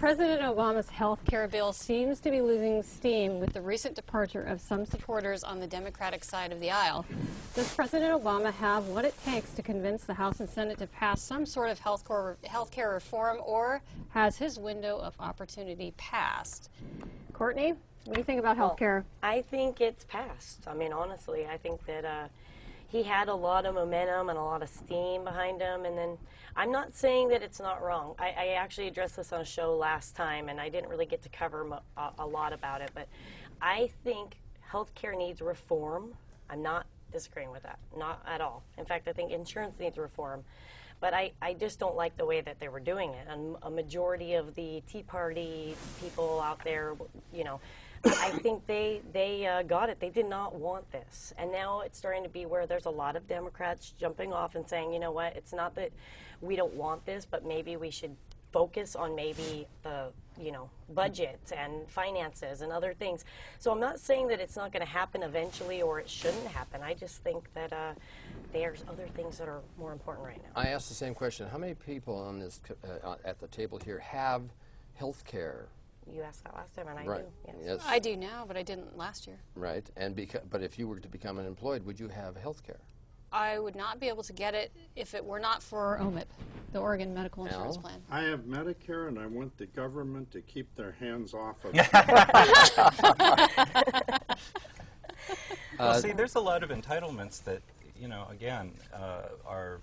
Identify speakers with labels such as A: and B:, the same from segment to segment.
A: President Obama's health care bill seems to be losing steam with the recent departure of some supporters on the Democratic side of the aisle. Does President Obama have what it takes to convince the House and Senate to pass some sort of health care reform, or has his window of opportunity passed? Courtney, what do you think about health care?
B: I think it's passed. I mean, honestly, I think that he had a lot of momentum and a lot of steam behind him, and then I'm not saying that it's not wrong. I actually addressed this on a show last time, and I didn't really get to cover a lot about it, but I think healthcare needs reform. I'm not disagreeing with that, not at all. In fact, I think insurance needs reform, but I just don't like the way that they were doing it. And a majority of the Tea Party people out there, you know, I think they got it. They did not want this. And now it's starting to be where there's a lot of Democrats jumping off and saying, you know what, it's not that we don't want this, but maybe we should focus on maybe the, you know, budget and finances and other things. So I'm not saying that it's not going to happen eventually or it shouldn't happen. I just think that there's other things that are more important right now.
C: I asked the same question. How many people on this at the table here have health care?
B: You asked that last time, and I
C: right.
B: do.
C: Yes.
A: I do now, but I didn't last year.
C: Right, and but if you were to become unemployed, would you have health care?
A: I would not be able to get it if it were not for OMIP, the Oregon Medical Insurance Plan.
D: I have Medicare, and I want the government to keep their hands off of it.
E: Well, see, there's a lot of entitlements that, you know, again, are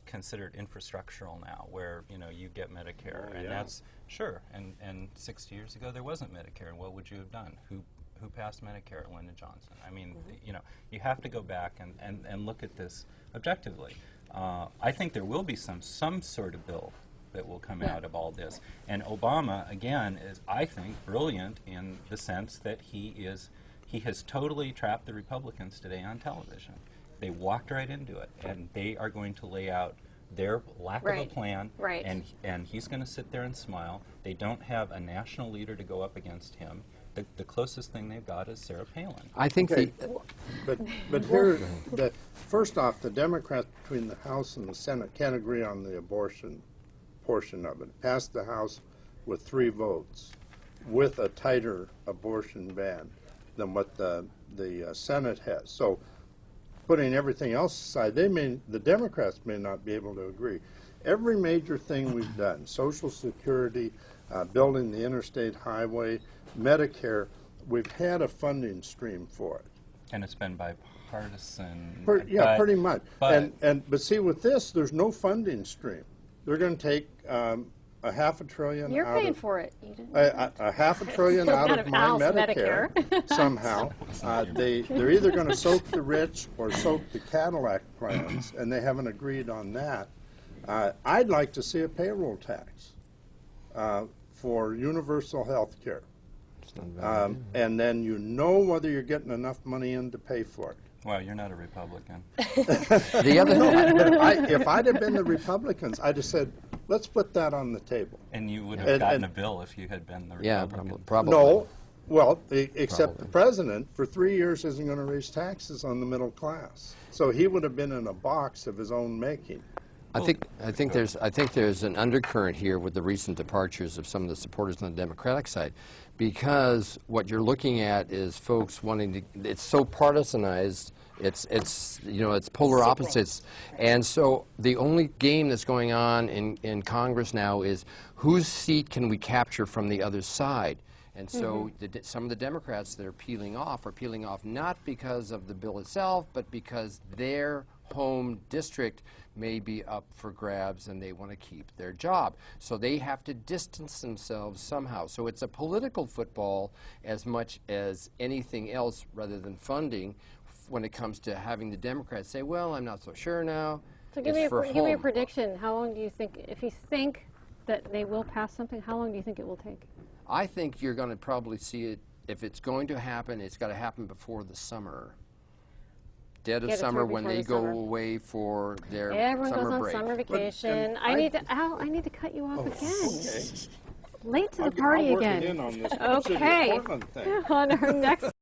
E: considered infrastructural now, where, you know, you get Medicare, and that's sure. And 60 years ago there wasn't Medicare, and what would you have done? Who passed Medicare? Lyndon Johnson. I mean, you know, you have to go back and look at this objectively. I think there will be some sort of bill that will come out of all this. And Obama, again, is, I think, brilliant in the sense that he has totally trapped the Republicans today on television. They walked right into it, and they are going to lay out their lack of a plan, and he's going to sit there and smile. They don't have a national leader to go up against him. The closest thing they've got is Sarah Palin.
C: I think
D: but here, first off, the Democrats between the House and the Senate can't agree on the abortion portion of it. Passed the House with 3 votes, with a tighter abortion ban than what the Senate has. So, putting everything else aside, the Democrats may not be able to agree. Every major thing we've done, Social Security, building the interstate highway, Medicare, we've had a funding stream for it.
E: And it's been bipartisan.
D: Pretty much. But see, with this, there's no funding stream. They're going to take a $500 billion.
A: You're paying for it. You didn't
D: a $500 billion out of my Medicare somehow. They're either going to soak the rich or soak the Cadillac plans, and they haven't agreed on that. I'd like to see a payroll tax for universal health care. And then you know whether you're getting enough money in to pay for it.
E: Well, you're not a Republican.
C: The other
D: but if I'd have been the Republicans, I'd have said, let's put that on the table.
E: And you would have gotten a bill if you had been the Republican.
C: Yeah, probably.
D: No, well, except the president for 3 years isn't going to raise taxes on the middle class. So he would have been in a box of his own making.
C: I think there's an undercurrent here with the recent departures of some of the supporters on the Democratic side, because what you're looking at is folks wanting to. It's so partisanized. It's you know, it's polar opposites, and so the only game that's going on in Congress now is whose seat can we capture from the other side. And so some of the Democrats that are peeling off not because of the bill itself, but because their home district may be up for grabs and they want to keep their job. So they have to distance themselves somehow. So it's a political football as much as anything else rather than funding when it comes to having the Democrats say, well, I'm not so sure now.
A: So give me a prediction. How long do you think, if you think that they will pass something, how long do you think it will take?
C: I think you're going to probably see it, if it's going to happen, it's got to happen before the summer. Dead of summer when they go away for their
A: Everyone
C: summer
A: goes on
C: break.
A: summer vacation. Al, I need to cut you off again.
D: Okay.
A: Late to the party
D: I'll work
A: again.
D: it in on this.
A: Okay.
D: It's an important thing.
A: On our next